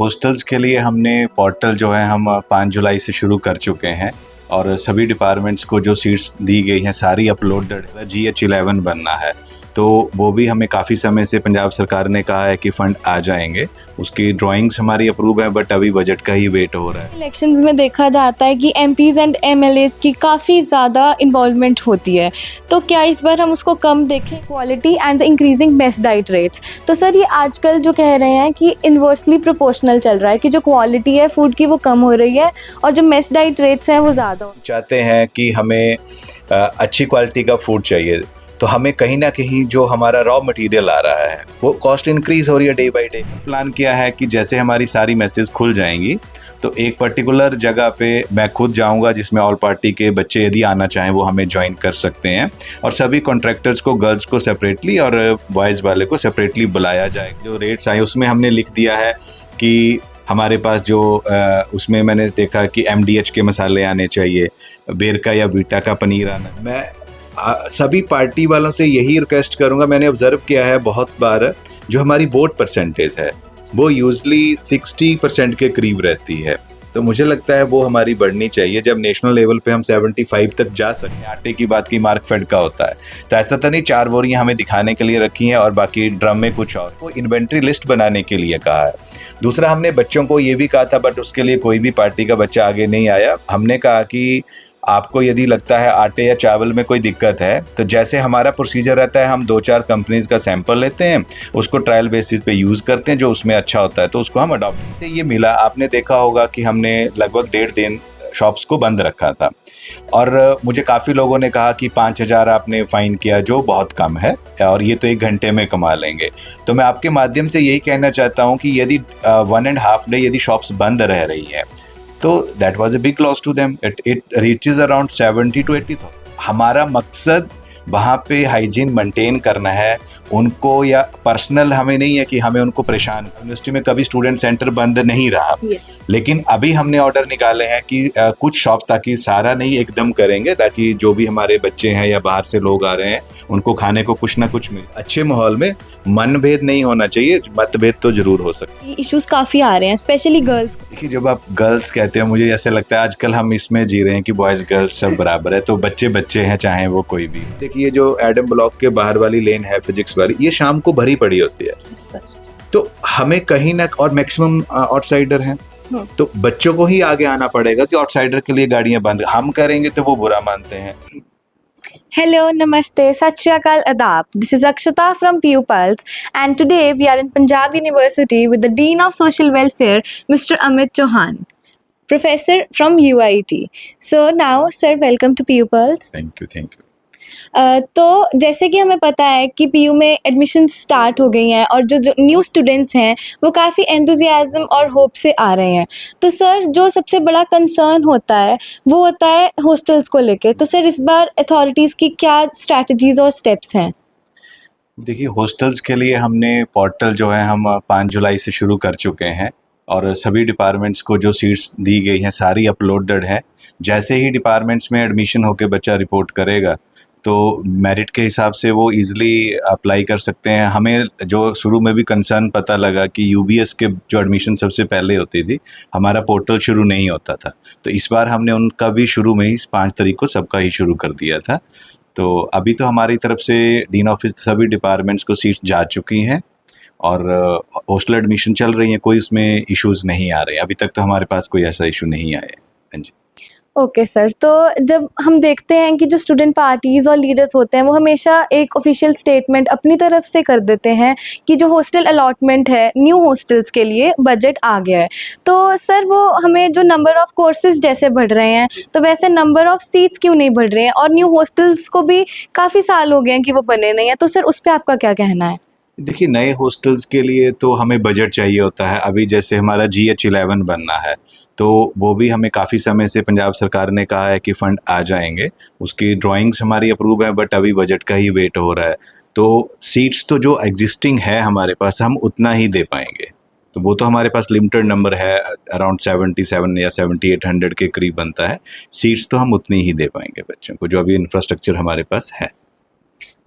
Hostels के लिए हमने पोर्टल जो है हम 5 जुलाई से शुरू कर चुके हैं और सभी डिपार्टमेंट्स को जो सीट्स दी गई हैं सारी अपलोडेड है। GH11 बनना है तो वो भी हमें काफ़ी समय से पंजाब सरकार ने कहा है कि फ़ंड आ जाएंगे। उसकी ड्राइंग्स हमारी अप्रूव है बट अभी बजट का ही वेट हो रहा है। इलेक्शंस में देखा जाता है कि MPs एंड MLAs की काफ़ी ज़्यादा इन्वॉल्वमेंट होती है, तो क्या इस बार हम उसको कम देखें? Quality and the increasing mess diet rates, तो सर ये आजकल जो कह रहे हैं कि इन्वर्सली प्रोपोर्शनल चल रहा है कि जो क्वालिटी है फूड की वो कम हो रही है और जो मेस डाइट रेट्स हैं वो ज़्यादा हो। चाहते हैं कि हमें अच्छी क्वालिटी का फूड चाहिए तो हमें कहीं ना कहीं जो हमारा रॉ मटेरियल आ रहा है वो कॉस्ट इंक्रीज हो रही है डे बाय डे। प्लान किया है कि जैसे हमारी सारी मैसेज खुल जाएंगी तो एक पर्टिकुलर जगह पे मैं खुद जाऊंगा जिसमें ऑल पार्टी के बच्चे यदि आना चाहें वो हमें ज्वाइन कर सकते हैं और सभी कॉन्ट्रैक्टर्स को गर्ल्स को सेपरेटली और बॉयज़ वाले को सेपरेटली बुलाया जाए। जो रेट्स आए उसमें हमने लिख दिया है कि हमारे पास जो उसमें मैंने देखा कि MDH के मसाले आने चाहिए, बेरका या बीटा का पनीर आना। मैं सभी पार्टी वालों से यही रिक्वेस्ट करूंगा, मैंने ऑब्जर्व किया है बहुत बार जो हमारी वोट परसेंटेज है वो यूजली 60% के करीब रहती है, तो मुझे लगता है वो हमारी बढ़नी चाहिए। जब नेशनल लेवल पे हम 75 तक जा सकते हैं। आटे की बात की मार्कफेड का होता है तो ऐसा तो नहीं 4 बोरियां हमें दिखाने के लिए रखी हैं और बाकी ड्रम में कुछ और। वो इन्वेंट्री लिस्ट बनाने के लिए कहा है। दूसरा हमने बच्चों को ये भी कहा था बट उसके लिए कोई भी पार्टी का बच्चा आगे नहीं आया। हमने कहा कि आपको यदि लगता है आटे या चावल में कोई दिक्कत है तो जैसे हमारा प्रोसीजर रहता है हम 2-4 कंपनीज का सैंपल लेते हैं, उसको ट्रायल बेसिस पे यूज़ करते हैं, जो उसमें अच्छा होता है तो उसको हम अडॉप्ट से ये मिला। आपने देखा होगा कि हमने लगभग 1.5 दिन शॉप्स को बंद रखा था और मुझे काफ़ी लोगों ने कहा कि 5,000 आपने फ़ाइन किया जो बहुत कम है और ये तो 1 घंटे में कमा लेंगे। तो मैं आपके माध्यम से यही कहना चाहता हूँ कि यदि 1.5 डे यदि शॉप्स बंद रह रही हैं तो that was a big loss to them. It reaches around 70 to 80,000। हमारा मकसद वहाँ पे हाइजीन मेंटेन करना है उनको, या पर्सनल हमें नहीं है कि हमें उनको परेशान। यूनिवर्सिटी में कभी स्टूडेंट सेंटर बंद नहीं रहा लेकिन अभी हमने ऑर्डर निकाले हैं कि कुछ शॉप, ताकि सारा नहीं एकदम करेंगे, ताकि जो भी हमारे बच्चे हैं या बाहर से लोग आ रहे हैं उनको खाने को कुछ ना कुछ मिले। अच्छे माहौल में मनभेद नहीं होना चाहिए, मतभेद तो जरूर हो सकते हैं। इश्यूज काफ़ी आ रहे हैं स्पेशली गर्ल्स। देखिए जब आप गर्ल्स कहते हैं मुझे ऐसे लगता है आजकल हम इसमें जी रहे हैं कि बॉयज़ गर्ल्स सब बराबर है, तो बच्चे बच्चे हैं चाहे वो कोई भी। देखिए जो एडम ब्लॉक के बाहर वाली लेन है फिजिक्स वाली, ये शाम को भरी पड़ी होती है तो हमें कहीं ना, और मैक्सिमम आउटसाइडर हैं तो बच्चों को ही आगे आना पड़ेगा कि आउटसाइडर के लिए गाड़ियां बंद हम करेंगे तो वो बुरा मानते हैं। Hello, Namaste, Sat Shri Akal, Adab. This is Akshata from PU Pulse, and today we are in Punjab University with the Dean of Social Welfare, Mr. Amit Chauhan, Professor from UIT. So now, sir, welcome to PU Pulse. Thank you. तो जैसे कि हमें पता है कि PU में admission start हो गई हैं और जो न्यू स्टूडेंट्स हैं वो काफ़ी एंथुजियाज्म और होप से आ रहे हैं, तो सर जो सबसे बड़ा कंसर्न होता है वो होता है हॉस्टल्स को लेके। तो सर इस बार अथॉरिटीज़ की क्या स्ट्रैटेजीज और स्टेप्स हैं? देखिए हॉस्टल्स के लिए हमने पोर्टल जो है हम 5 जुलाई से शुरू कर चुके हैं और सभी डिपार्टमेंट्स को जो सीट्स दी गई हैं सारी अपलोडेड हैं। जैसे ही डिपार्टमेंट्स में एडमिशन होकर बच्चा रिपोर्ट करेगा तो मेरिट के हिसाब से वो इजीली अप्लाई कर सकते हैं। हमें जो शुरू में भी कंसर्न पता लगा कि UBS के जो एडमिशन सबसे पहले होती थी हमारा पोर्टल शुरू नहीं होता था, तो इस बार हमने उनका भी शुरू में ही 5 तारीख को सबका ही शुरू कर दिया था। तो अभी तो हमारी तरफ से डीन ऑफिस सभी डिपार्टमेंट्स को सीट्स जा चुकी हैं और हॉस्टल एडमिशन चल रही हैं, कोई उसमें इश्यूज़ नहीं आ रहे हैं। अभी तक तो हमारे पास कोई ऐसा इशू नहीं आया है। हाँ जी। ओके सर, तो जब हम देखते हैं कि जो स्टूडेंट पार्टीज़ और लीडर्स होते हैं वो हमेशा एक ऑफिशियल स्टेटमेंट अपनी तरफ से कर देते हैं कि जो हॉस्टल अलॉटमेंट है न्यू हॉस्टल्स के लिए बजट आ गया है, तो सर वो हमें जो नंबर ऑफ़ कोर्सेज जैसे बढ़ रहे हैं तो वैसे नंबर ऑफ़ सीट्स क्यों नहीं बढ़ रहे हैं, और न्यू हॉस्टल्स को भी काफ़ी साल हो गए हैं कि वो बने नहीं हैं, तो सर उस पर आपका क्या कहना है? देखिए नए हॉस्टल्स के लिए तो हमें बजट चाहिए होता है। अभी जैसे हमारा GH11 बनना है तो वो भी हमें काफ़ी समय से पंजाब सरकार ने कहा है कि फ़ंड आ जाएंगे। उसकी ड्राइंग्स हमारी अप्रूव है बट अभी बजट का ही वेट हो रहा है। तो सीट्स तो जो एग्जिस्टिंग है हमारे पास हम उतना ही दे पाएंगे, तो वो तो हमारे पास लिमिटेड नंबर है, अराउंड 77 या 7800 के करीब बनता है। सीट्स तो हम उतनी ही दे पाएंगे बच्चों को जो अभी इंफ्रास्ट्रक्चर हमारे पास है।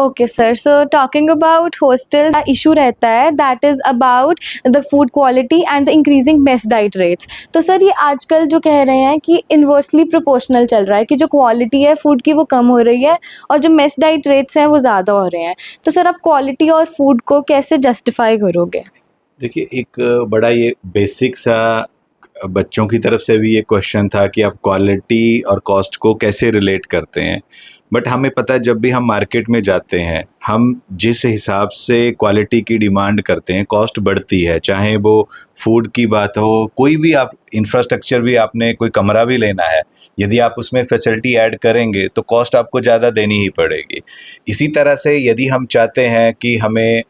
Okay sir, so talking about hostel का इशू रहता है that is about the food quality and the increasing mess diet rates. तो सर ये आजकल जो कह रहे हैं कि इन्वर्सली प्रोपोर्शनल चल रहा है कि जो क्वालिटी है फूड की वो कम हो रही है और जो मेस डाइट रेट्स हैं वो ज़्यादा हो रहे हैं। तो सर आप क्वालिटी और फूड को कैसे जस्टिफाई करोगे? देखिए, एक बड़ा ये बेसिक सा बच्चों की तरफ से भी ये क्वेश्चन था कि आप क्वालिटी और कॉस्ट को कैसे रिलेट करते हैं। बट हमें पता है जब भी हम मार्केट में जाते हैं, हम जिस हिसाब से क्वालिटी की डिमांड करते हैं, कॉस्ट बढ़ती है। चाहे वो फूड की बात हो, कोई भी आप इंफ्रास्ट्रक्चर भी, आपने कोई कमरा भी लेना है, यदि आप उसमें फैसिलिटी ऐड करेंगे तो कॉस्ट आपको ज़्यादा देनी ही पड़ेगी। इसी तरह से यदि हम चाहते हैं कि हमें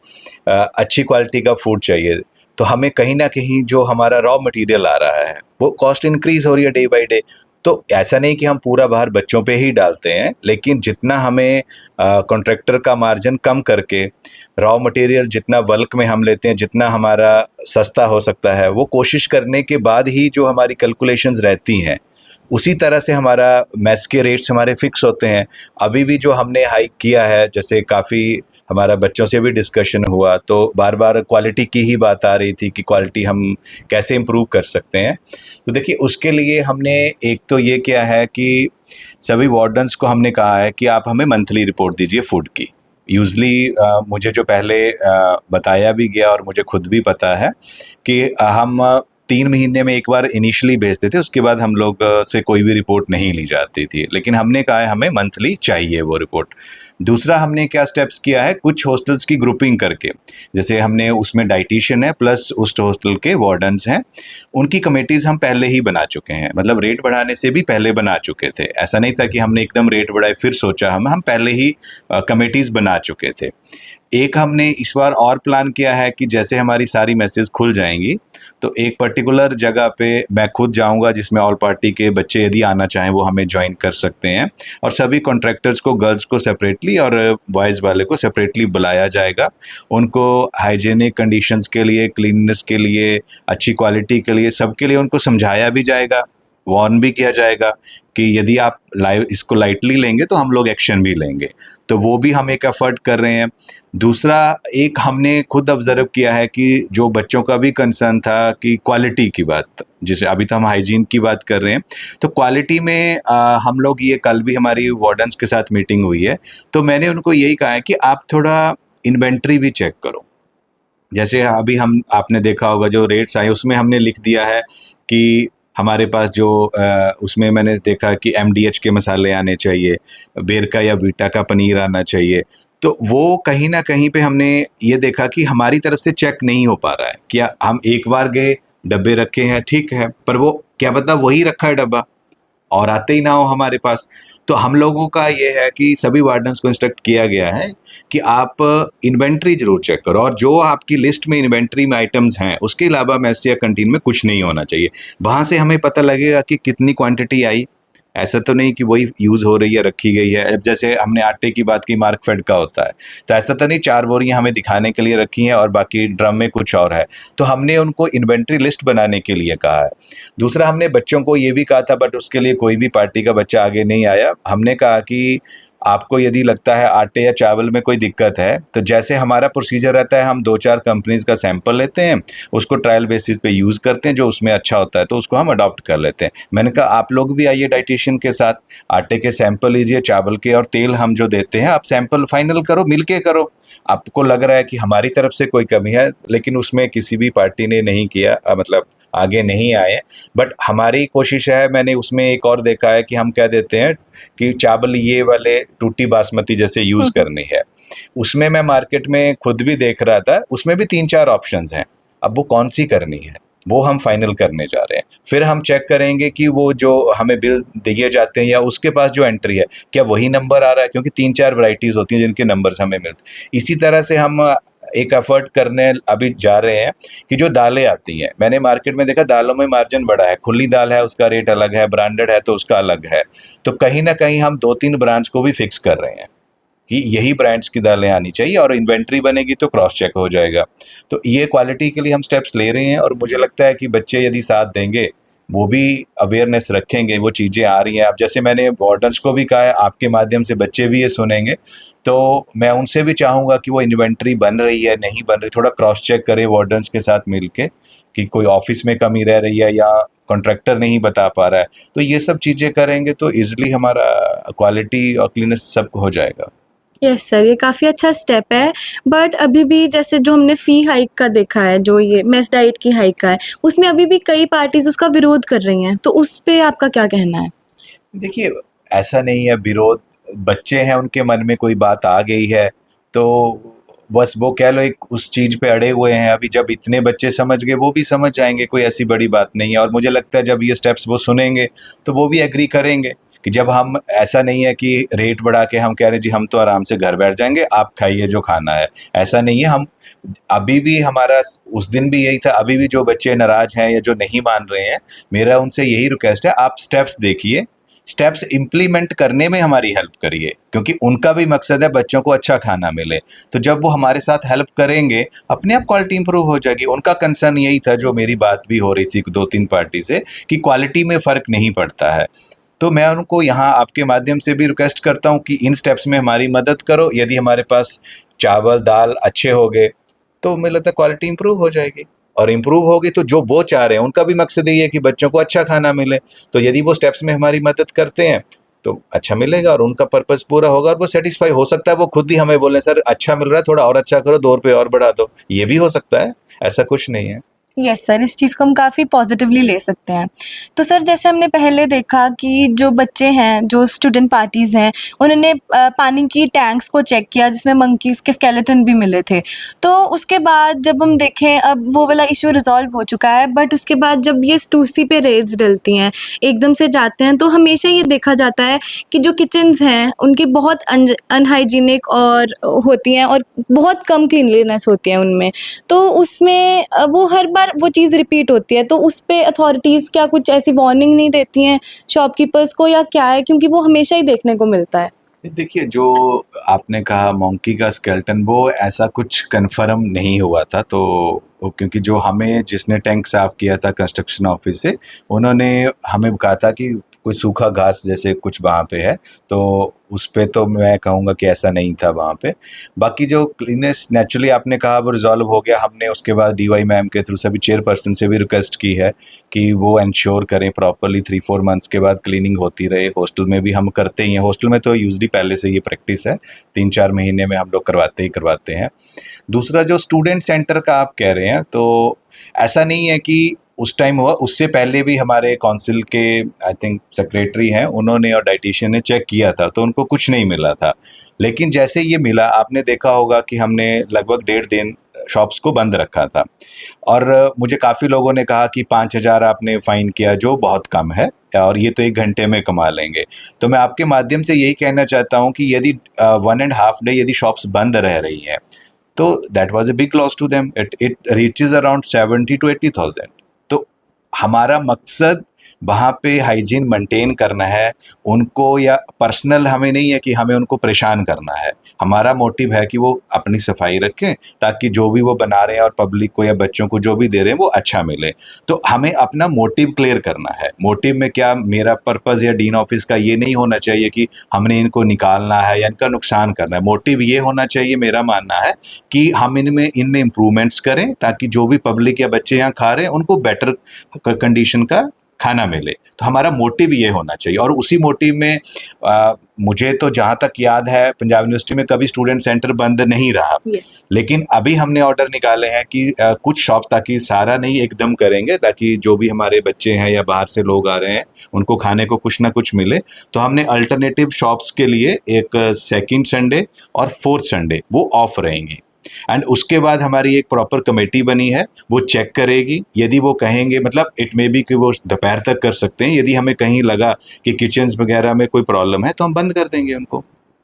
अच्छी क्वालिटी का फूड चाहिए, तो हमें कहीं ना कहीं जो हमारा रॉ मटेरियल आ रहा है वो कॉस्ट इंक्रीज हो रही है डे बाय डे। तो ऐसा नहीं कि हम पूरा भार बच्चों पे ही डालते हैं, लेकिन जितना हमें कॉन्ट्रैक्टर का मार्जिन कम करके रॉ मटेरियल जितना बल्क में हम लेते हैं, जितना हमारा सस्ता हो सकता है, वो कोशिश करने के बाद ही जो हमारी कैलकुलेशंस रहती हैं, उसी तरह से हमारा मेस के रेट्स हमारे फिक्स होते हैं। अभी भी जो हमने हाइक किया है, जैसे काफ़ी हमारा बच्चों से भी डिस्कशन हुआ, तो बार बार क्वालिटी की ही बात आ रही थी कि क्वालिटी हम कैसे इम्प्रूव कर सकते हैं। तो देखिए, उसके लिए हमने एक तो ये किया है कि सभी वार्डन्स को हमने कहा है कि आप हमें मंथली रिपोर्ट दीजिए फूड की। यूजली मुझे जो पहले बताया भी गया और मुझे खुद भी पता है कि हम 3 महीने में एक बार इनिशियली भेजते थे, उसके बाद हम लोग से कोई भी रिपोर्ट नहीं ली जाती थी, लेकिन हमने कहा है हमें मंथली चाहिए वो रिपोर्ट। दूसरा हमने क्या स्टेप्स किया है, कुछ हॉस्टल्स की ग्रुपिंग करके, जैसे हमने उसमें डाइटिशियन है प्लस उस हॉस्टल के वार्डन्स हैं, उनकी कमेटीज़ हम पहले ही बना चुके हैं। मतलब रेट बढ़ाने से भी पहले बना चुके थे, ऐसा नहीं था कि हमने एकदम रेट बढ़ाए फिर सोचा। हम पहले ही कमेटीज़ बना चुके थे। एक हमने इस बार और प्लान किया है कि जैसे हमारी सारी मैसेज खुल जाएंगी, तो एक पर्टिकुलर जगह पे मैं खुद जाऊंगा, जिसमें ऑल पार्टी के बच्चे यदि आना चाहें वो हमें ज्वाइन कर सकते हैं, और सभी कॉन्ट्रैक्टर्स को, गर्ल्स को सेपरेटली और बॉयज़ वाले को सेपरेटली बुलाया जाएगा। उनको हाइजीनिक कंडीशंस के लिए, क्लीननेस के लिए, अच्छी क्वालिटी के लिए, सबके लिए उनको समझाया भी जाएगा, वार्न भी किया जाएगा कि यदि आप इसको लाइटली लेंगे तो हम लोग एक्शन भी लेंगे। तो वो भी हम एक एफर्ट कर रहे हैं। दूसरा, एक हमने खुद ऑब्जर्व किया है कि जो बच्चों का भी कंसर्न था कि क्वालिटी की बात, जिसे अभी तो हम हाइजीन की बात कर रहे हैं, तो क्वालिटी में हम लोग, ये कल भी हमारी वार्डन्स के साथ मीटिंग हुई है, तो मैंने उनको यही कहा है कि आप थोड़ा इन्वेंट्री भी चेक करो। जैसे अभी आपने देखा होगा जो रेट्स आए, उसमें हमने लिख दिया है कि हमारे पास जो उसमें मैंने देखा कि MDH के मसाले आने चाहिए, बेरका या बीटा का पनीर आना चाहिए। तो वो कहीं ना कहीं पे हमने ये देखा कि हमारी तरफ से चेक नहीं हो पा रहा है। क्या हम एक बार गए, डब्बे रखे हैं, ठीक है, पर वो क्या पता वही रखा है डब्बा और आते ही ना हो हमारे पास। तो हम लोगों का ये है कि सभी वार्डन्स को इंस्ट्रक्ट किया गया है कि आप इन्वेंट्री जरूर चेक करो, और जो आपकी लिस्ट में इन्वेंट्री में आइटम्स हैं उसके अलावा मेस या कैंटीन में कुछ नहीं होना चाहिए। वहाँ से हमें पता लगेगा कि कितनी क्वांटिटी आई। ऐसा तो नहीं कि वही यूज़ हो रही है, रखी गई है। अब जैसे हमने आटे की बात की, मार्कफेड का होता है, तो ऐसा तो नहीं 4 बोरियां हमें दिखाने के लिए रखी हैं और बाकी ड्रम में कुछ और है। तो हमने उनको इन्वेंट्री लिस्ट बनाने के लिए कहा है। दूसरा, हमने बच्चों को ये भी कहा था, बट उसके लिए कोई भी पार्टी का बच्चा आगे नहीं आया। हमने कहा कि आपको यदि लगता है आटे या चावल में कोई दिक्कत है, तो जैसे हमारा प्रोसीजर रहता है, हम 2-4 कंपनीज का सैंपल लेते हैं, उसको ट्रायल बेसिस पे यूज़ करते हैं, जो उसमें अच्छा होता है तो उसको हम अडॉप्ट कर लेते हैं। मैंने कहा आप लोग भी आइए डाइटिशियन के साथ, आटे के सैंपल लीजिए, चावल के, और तेल हम जो देते हैं आप सैंपल फाइनल करो, मिल के करो। आपको लग रहा है कि हमारी तरफ से कोई कमी है, लेकिन उसमें किसी भी पार्टी ने नहीं किया, मतलब आगे नहीं आए। बट हमारी कोशिश है, मैंने उसमें एक और देखा है कि हम क्या देते हैं कि चावल ये वाले टूटी बासमती जैसे यूज़ करनी है, उसमें मैं मार्केट में खुद भी देख रहा था, उसमें भी 3-4 ऑप्शंस हैं। अब वो कौन सी करनी है वो हम फाइनल करने जा रहे हैं। फिर हम चेक करेंगे कि वो जो हमें बिल दिए जाते हैं या उसके पास जो एंट्री है, क्या वही नंबर आ रहा है, क्योंकि 3-4 वैरायटीज़ होती हैं जिनके नंबर्स हमें मिलते। इसी तरह से हम एक एफर्ट करने अभी जा रहे हैं कि जो दालें आती हैं, मैंने मार्केट में देखा दालों में मार्जिन बड़ा है, खुली दाल है उसका रेट अलग है, ब्रांडेड है तो उसका अलग है। तो कहीं ना कहीं हम 2-3 ब्रांड्स को भी फिक्स कर रहे हैं कि यही ब्रांड्स की दालें आनी चाहिए, और इन्वेंट्री बनेगी तो क्रॉस चेक हो जाएगा। तो ये क्वालिटी के लिए हम स्टेप्स ले रहे हैं, और मुझे लगता है कि बच्चे यदि साथ देंगे वो भी अवेयरनेस रखेंगे, वो चीज़ें आ रही हैं। अब जैसे मैंने वार्डन्स को भी कहा है, आपके माध्यम से बच्चे भी ये सुनेंगे, तो मैं उनसे भी चाहूँगा कि वो इन्वेंट्री बन रही है नहीं बन रही, थोड़ा क्रॉस चेक करें वार्डन्स के साथ मिलके कि कोई ऑफिस में कमी रह रही है या कॉन्ट्रैक्टर नहीं बता पा रहा है। तो ये सब चीज़ें करेंगे तो ईजिली हमारा क्वालिटी और क्लीनेस सब हो जाएगा। यस सर, ये काफ़ी अच्छा स्टेप है। बट अभी भी जैसे जो हमने फ़ी हाइक का देखा है, जो ये मेस डाइट की हाइक का है, उसमें अभी भी कई पार्टीज़ उसका विरोध कर रही हैं, तो उस पे आपका क्या कहना है? देखिए, ऐसा नहीं है विरोध, बच्चे हैं उनके मन में कोई बात आ गई है, तो बस वो कह लो एक उस चीज़ पे अड़े हुए हैं। अभी जब इतने बच्चे समझ गए, वो भी समझ जाएँगे, कोई ऐसी बड़ी बात नहीं है। और मुझे लगता है जब ये स्टेप्स वो सुनेंगे, तो वो भी एग्री करेंगे कि जब हम, ऐसा नहीं है कि रेट बढ़ा के हम कह रहे हैं जी हम तो आराम से घर बैठ जाएँगे, आप खाइए जो खाना है। ऐसा नहीं है, हम अभी भी हमारा उस दिन भी यही था, अभी भी जो बच्चे नाराज़ हैं या जो नहीं मान रहे हैं, मेरा उनसे यही रिक्वेस्ट है, आप स्टेप्स देखिए, स्टेप्स इम्प्लीमेंट करने में हमारी हेल्प करिए, क्योंकि उनका भी मकसद है बच्चों को अच्छा खाना मिले। तो जब वो हमारे साथ हेल्प करेंगे, अपने आप क्वालिटी इंप्रूव हो जाएगी। उनका कंसर्न यही था, जो मेरी बात भी हो रही थी 2-3 पार्टी से, कि क्वालिटी में फ़र्क नहीं पड़ता है। तो मैं उनको यहाँ आपके माध्यम से भी रिक्वेस्ट करता हूँ कि इन स्टेप्स में हमारी मदद करो। यदि हमारे पास चावल दाल अच्छे हो गए, तो मुझे लगता है क्वालिटी इंप्रूव हो जाएगी, और इंप्रूव होगी तो जो वो चाह रहे हैं, उनका भी मकसद यही है कि बच्चों को अच्छा खाना मिले। तो यदि वो स्टेप्स में हमारी मदद करते हैं, तो अच्छा मिलेगा और उनका पर्पस पूरा होगा और वो सेटिस्फाई हो सकता है। वो खुद ही हमें बोले सर अच्छा मिल रहा है, थोड़ा और अच्छा करो, 2 रुपए और बढ़ा दो, ये भी हो सकता है, ऐसा कुछ नहीं है। यस सर, इस चीज़ को हम काफ़ी पॉजिटिवली ले सकते हैं। तो सर जैसे हमने पहले देखा कि जो बच्चे हैं, जो स्टूडेंट पार्टीज़ हैं, उन्होंने पानी की टैंक्स को चेक किया जिसमें मंकीज़ के स्केलेटन भी मिले थे। तो उसके बाद जब हम देखें, अब वो वाला इश्यू रिज़ॉल्व हो चुका है, बट उसके बाद जब ये टूसी पे रेड्स डलती हैं, एकदम से जाते हैं, तो हमेशा ये देखा जाता है कि जो किचन्स हैं उनकी बहुत अनहाइजीनिक और होती हैं और बहुत कम क्लीनलीनेस होती है उनमें। तो उसमें वो हर बार वो चीज़ रिपीट होती है, तो उस पे अथॉरिटीज़ क्या कुछ ऐसी वार्निंग नहीं देती हैं शॉपकीपर्स को, या क्या है? क्योंकि वो हमेशा ही देखने को मिलता है। देखिए, जो आपने कहा मंकी का स्केलेटन, वो ऐसा कुछ कन्फर्म नहीं हुआ था। तो क्योंकि जो हमें, जिसने टैंक साफ किया था कंस्ट्रक्शन ऑफिस से, उन्होंने हमें कहा था कि कोई सूखा घास जैसे कुछ वहाँ पे है, तो उस पे तो मैं कहूँगा कि ऐसा नहीं था वहाँ पे। बाकी जो क्लीनेस नेचुरली आपने कहा वो रिजॉल्व हो गया। हमने उसके बाद डीवाई मैम के थ्रू सभी चेयरपर्सन से भी रिक्वेस्ट की है कि वो इंश्योर करें प्रॉपरली 3-4 मंथ्स के बाद क्लीनिंग होती रहे। हॉस्टल में भी हम करते ही हैं, हॉस्टल में तो यूजली पहले से ये प्रैक्टिस है, 3-4 महीने में हम लोग करवाते ही करवाते हैं। दूसरा जो स्टूडेंट सेंटर का आप कह रहे हैं, तो ऐसा नहीं है कि उस टाइम हुआ, उससे पहले भी हमारे काउंसिल के आई थिंक सेक्रेटरी हैं, उन्होंने और डाइटिशियन ने चेक किया था, तो उनको कुछ नहीं मिला था। लेकिन जैसे ये मिला, आपने देखा होगा कि हमने लगभग 1.5 दिन शॉप्स को बंद रखा था, और मुझे काफ़ी लोगों ने कहा कि 5,000 आपने फ़ाइन किया, जो बहुत कम है, और ये तो 1 घंटे में कमा लेंगे। तो मैं आपके माध्यम से यही कहना चाहता हूँ कि यदि 1.5 डे यदि शॉप्स बंद रह रही हैं, तो that was a big loss to them. It reaches around 70 to 80,000। तो हमारा मकसद वहाँ पे हाइजीन मेंटेन करना है उनको, या पर्सनल हमें नहीं है कि हमें उनको परेशान करना है। हमारा मोटिव है कि वो अपनी सफाई रखें, ताकि जो भी वो बना रहे हैं और पब्लिक को या बच्चों को जो भी दे रहे हैं वो अच्छा मिले। तो हमें अपना मोटिव क्लियर करना है। मोटिव में क्या, मेरा पर्पज़ या डीन ऑफिस का ये नहीं होना चाहिए कि हमने इनको निकालना है या इनका नुकसान करना है। मोटिव ये होना चाहिए, मेरा मानना है, कि हम इनमें इम्प्रूवमेंट्स करें, ताकि जो भी पब्लिक या बच्चे यहाँ खा रहे हैं उनको बेटर कंडीशन का खाना मिले। तो हमारा मोटिव ये होना चाहिए, और उसी मोटिव में मुझे तो जहाँ तक याद है, पंजाब यूनिवर्सिटी में कभी स्टूडेंट सेंटर बंद नहीं रहा। लेकिन अभी हमने ऑर्डर निकाले हैं कि कुछ शॉप, ताकि सारा नहीं एकदम करेंगे, ताकि जो भी हमारे बच्चे हैं या बाहर से लोग आ रहे हैं उनको खाने को कुछ ना कुछ मिले। तो हमने अल्टरनेटिव शॉप्स के लिए एक 2nd संडे और 4th संडे वो ऑफ रहेंगी, एंड उसके बाद हमारी एक प्रॉपर कमेटी बनी है, वो चेक करेगी। यदि वो कहेंगे, मतलब इट मे बी कि वो दोपहर तक कर सकते हैं, यदि हमें कहीं लगा कि किचन्स वगैरह में कोई प्रॉब्लम है तो हम बंद कर देंगे उनको।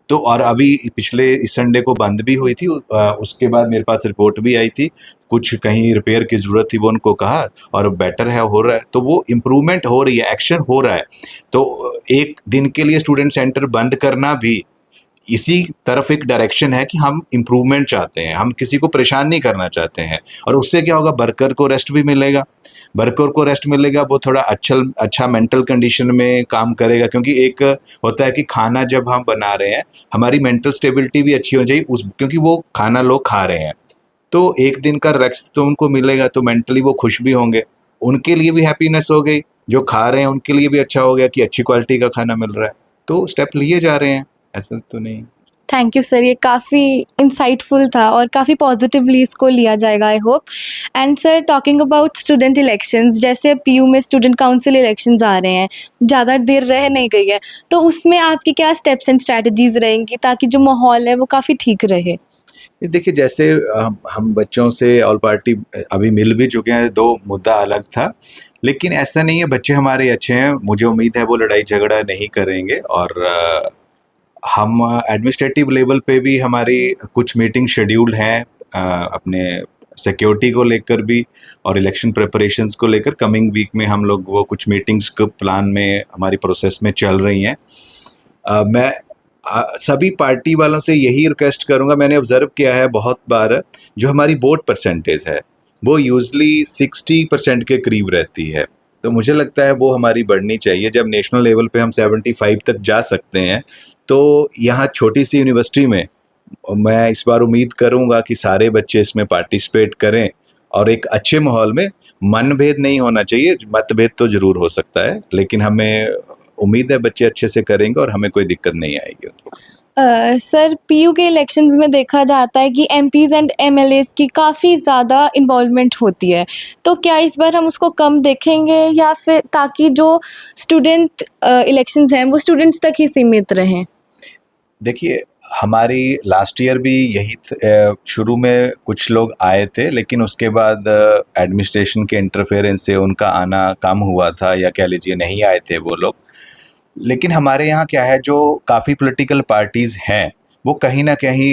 तो और अभी पिछले इस संडे को बंद भी हुई थी, उसके बाद मेरे पास रिपोर्ट भी आई थी, कुछ कहीं रिपेयर की ज़रूरत थी, वो उनको कहा और बेटर है, हो रहा है। तो वो इम्प्रूवमेंट हो रही है, एक्शन हो रहा है। तो एक दिन के लिए स्टूडेंट सेंटर बंद करना भी इसी तरफ एक डायरेक्शन है कि हम इम्प्रूवमेंट चाहते हैं, हम किसी को परेशान नहीं करना चाहते हैं, और उससे क्या होगा, वर्कर को रेस्ट भी मिलेगा, वर्कर को रेस्ट मिलेगा, वो थोड़ा अच्छा मेंटल कंडीशन में काम करेगा, क्योंकि एक होता है कि खाना जब हम बना रहे हैं हमारी मेंटल स्टेबिलिटी भी अच्छी होनी चाहिए क्योंकि वो खाना लोग खा रहे हैं, तो एक दिन का रेस्ट तो उनको मिलेगा, तो मेंटली वो खुश भी होंगे, उनके लिए भी हैप्पीनेस हो गई, जो खा रहे हैं उनके लिए भी अच्छा हो गया कि अच्छी क्वालिटी का खाना मिल रहा है। तो स्टेप लिए जा रहे हैं, ऐसा तो नहीं। थैंक यू सर, ये काफ़ी इंसाइटफुल था और काफ़ी पॉजिटिवली इसको लिया जाएगा, I hope. And sir, talking about student elections, जैसे पीयू में स्टूडेंट काउंसिल इलेक्शंस आ रहे हैं, ज़्यादा देर रह नहीं गई है, तो उसमें आपकी क्या स्टेप्स एंड स्ट्रैटेजीज रहेंगी ताकि जो माहौल है वो काफ़ी ठीक रहे? ये देखिए, जैसे हम बच्चों से ऑल पार्टी अभी मिल भी चुके हैं, 2 मुद्दा अलग था, लेकिन ऐसा नहीं है, बच्चे हमारे अच्छे हैं, मुझे उम्मीद है वो लड़ाई झगड़ा नहीं करेंगे, और हम एडमिनिस्ट्रेटिव लेवल पे भी हमारी कुछ मीटिंग शेड्यूल्ड हैं अपने सिक्योरिटी को लेकर भी और इलेक्शन प्रिपरेशंस को लेकर। कमिंग वीक में हम लोग वो कुछ मीटिंग्स को प्लान में हमारी प्रोसेस में चल रही हैं। मैं सभी पार्टी वालों से यही रिक्वेस्ट करूंगा, मैंने ऑब्जर्व किया है बहुत बार, जो हमारी वोट परसेंटेज है वो यूजली 60% के करीब रहती है, तो मुझे लगता है वो हमारी बढ़नी चाहिए। जब नेशनल लेवल पे हम 75 तक जा सकते हैं, तो यहाँ छोटी सी यूनिवर्सिटी में मैं इस बार उम्मीद करूंगा कि सारे बच्चे इसमें पार्टिसिपेट करें, और एक अच्छे माहौल में, मनभेद नहीं होना चाहिए, मतभेद तो जरूर हो सकता है, लेकिन हमें उम्मीद है बच्चे अच्छे से करेंगे और हमें कोई दिक्कत नहीं आएगी। सर, पीयू के इलेक्शंस में देखा जाता है कि एमपीज़ एंड एमएलएज़ की काफ़ी ज़्यादा इन्वॉल्वमेंट होती है, तो क्या इस बार हम उसको कम देखेंगे, या फिर ताकि जो स्टूडेंट इलेक्शंस हैं वो स्टूडेंट्स तक ही सीमित रहें? देखिए, हमारी लास्ट ईयर भी यही शुरू में कुछ लोग आए थे, लेकिन उसके बाद एडमिनिस्ट्रेशन के इंटरफेरेंस से उनका आना कम हुआ था, या कह लीजिए नहीं आए थे वो लोग। लेकिन हमारे यहाँ क्या है, जो काफ़ी पॉलिटिकल पार्टीज़ हैं वो कहीं ना कहीं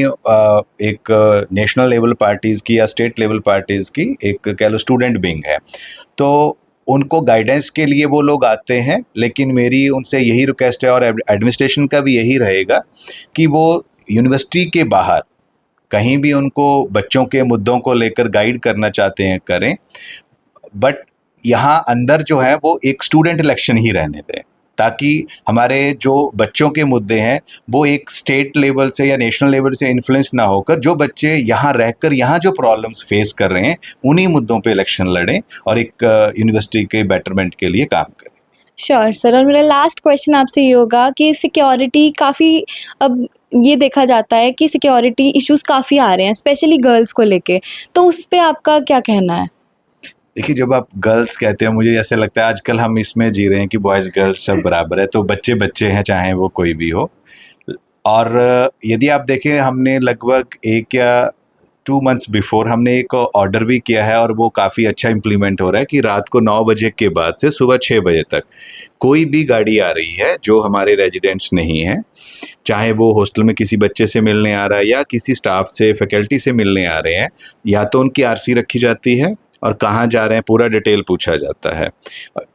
एक नेशनल लेवल पार्टीज़ की या स्टेट लेवल पार्टीज़ की एक कह लो स्टूडेंट विंग है, तो उनको गाइडेंस के लिए वो लोग आते हैं। लेकिन मेरी उनसे यही रिक्वेस्ट है, और एडमिनिस्ट्रेशन का भी यही रहेगा, कि वो यूनिवर्सिटी के बाहर कहीं भी उनको बच्चों के मुद्दों को लेकर गाइड करना चाहते हैं करें, बट यहाँ अंदर जो है वो एक स्टूडेंट इलेक्शन ही रहने दें, ताकि हमारे जो बच्चों के मुद्दे हैं वो एक स्टेट लेवल से या नेशनल लेवल से इन्फ्लुएंस ना होकर, जो बच्चे यहाँ रहकर यहाँ जो प्रॉब्लम्स फेस कर रहे हैं उन्हीं मुद्दों पे इलेक्शन लड़ें और एक यूनिवर्सिटी के बेटरमेंट के लिए काम करें। श्योर सर, और मेरा लास्ट क्वेश्चन आपसे ये होगा कि सिक्योरिटी काफ़ी, अब ये देखा जाता है कि सिक्योरिटी इश्यूज काफ़ी आ रहे हैं, स्पेशली गर्ल्स को लेके, तो उस पे आपका क्या कहना है? देखिए, जब आप गर्ल्स कहते हैं, मुझे ऐसे लगता है आजकल हम इसमें जी रहे हैं कि बॉयज़ गर्ल्स सब बराबर है, तो बच्चे बच्चे हैं, चाहे वो कोई भी हो। और यदि आप देखें, हमने लगभग 1 या 2 मंथ्स बिफोर हमने एक ऑर्डर भी किया है, और वो काफ़ी अच्छा इम्प्लीमेंट हो रहा है, कि रात को 9 बजे के बाद से सुबह 6 बजे तक कोई भी गाड़ी आ रही है जो हमारे रेजिडेंट्स नहीं हैं, चाहे वो हॉस्टल में किसी बच्चे से मिलने आ रहा है या किसी स्टाफ से, फैकल्टी से मिलने आ रहे हैं, या तो उनकी आरसी रखी जाती है और कहाँ जा रहे हैं पूरा डिटेल पूछा जाता है,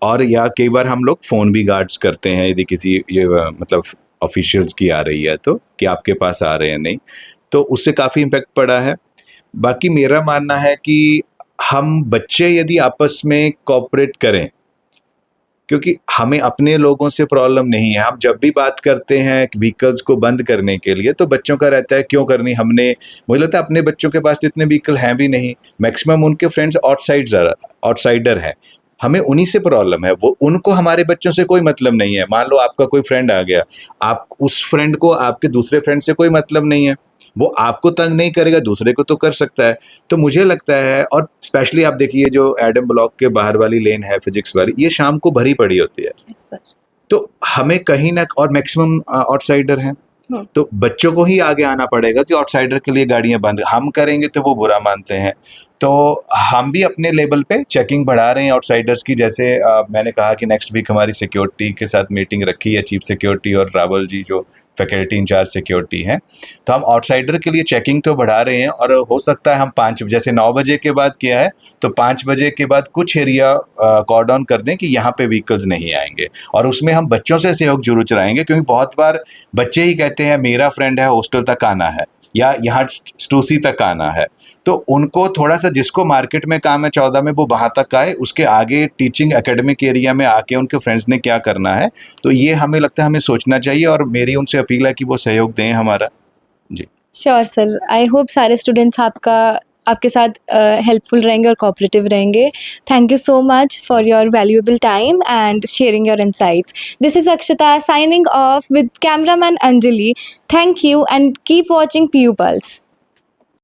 और या कई बार हम लोग फ़ोन भी गार्ड्स करते हैं, यदि किसी ये मतलब ऑफिशियल्स की आ रही है तो, कि आपके पास आ रहे हैं नहीं, तो उससे काफ़ी इम्पेक्ट पड़ा है। बाकी मेरा मानना है कि हम बच्चे यदि आपस में कोऑपरेट करें, क्योंकि हमें अपने लोगों से प्रॉब्लम नहीं है, हम जब भी बात करते हैं व्हीकल्स को बंद करने के लिए तो बच्चों का रहता है क्यों करनी हमने, मुझे लगता है अपने बच्चों के पास तो इतने व्हीकल हैं भी नहीं, मैक्सिमम उनके फ्रेंड्स आउटसाइडर हैं, हमें उन्हीं से प्रॉब्लम है, वो उनको हमारे बच्चों से कोई मतलब नहीं है। मान लो आपका कोई फ्रेंड आ गया, आप उस फ्रेंड को, आपके दूसरे फ्रेंड से कोई मतलब नहीं है, वो आपको तंग नहीं करेगा, दूसरे को तो कर सकता है। तो मुझे लगता है, और स्पेशली आप देखिए जो एडम ब्लॉक के बाहर वाली लेन है फिजिक्स वाली, ये शाम को भरी पड़ी होती है, Yes, sir. तो हमें कहीं ना, और मैक्सिमम आउटसाइडर हैं, तो बच्चों को ही आगे आना पड़ेगा कि आउटसाइडर के लिए गाड़ियां बंद हम करेंगे तो वो बुरा मानते हैं। तो हम भी अपने लेवल पे चेकिंग बढ़ा रहे हैं आउटसाइडर्स की, जैसे मैंने कहा कि नेक्स्ट वीक हमारी सिक्योरिटी के साथ मीटिंग रखी है, चीफ सिक्योरिटी और रावल जी जो फैकल्टी इंचार्ज सिक्योरिटी हैं, तो हम आउटसाइडर के लिए चेकिंग तो बढ़ा रहे हैं, और हो सकता है हम 5, जैसे 9 बजे के बाद किया है, तो 5 बजे के बाद कुछ एरिया कॉर्डन कर दें कि यहाँ पे व्हीकल्स नहीं आएंगे, और उसमें हम बच्चों से सहयोग जरूर चलाएंगे, क्योंकि बहुत बार बच्चे ही कहते हैं मेरा फ्रेंड है हॉस्टल तक आना है या यहाँ स्टूसी तक आना है, तो उनको थोड़ा सा, जिसको मार्केट में काम है 14 में, वो वहाँ तक आए, उसके आगे टीचिंग एकेडमिक एरिया में आके उनके फ्रेंड्स ने क्या करना है, तो ये हमें लगता है हमें सोचना चाहिए, और मेरी उनसे अपील है कि वो सहयोग दें हमारा। जी श्योर सर, आई होप सारे स्टूडेंट्स आपके साथ हेल्पफुल रहेंगे और कोऑपरेटिव रहेंगे। Thank you so much for your valuable time and sharing your insights. This is Akshata signing off with cameraman Anjali. Thank you and keep watching PU Pulse.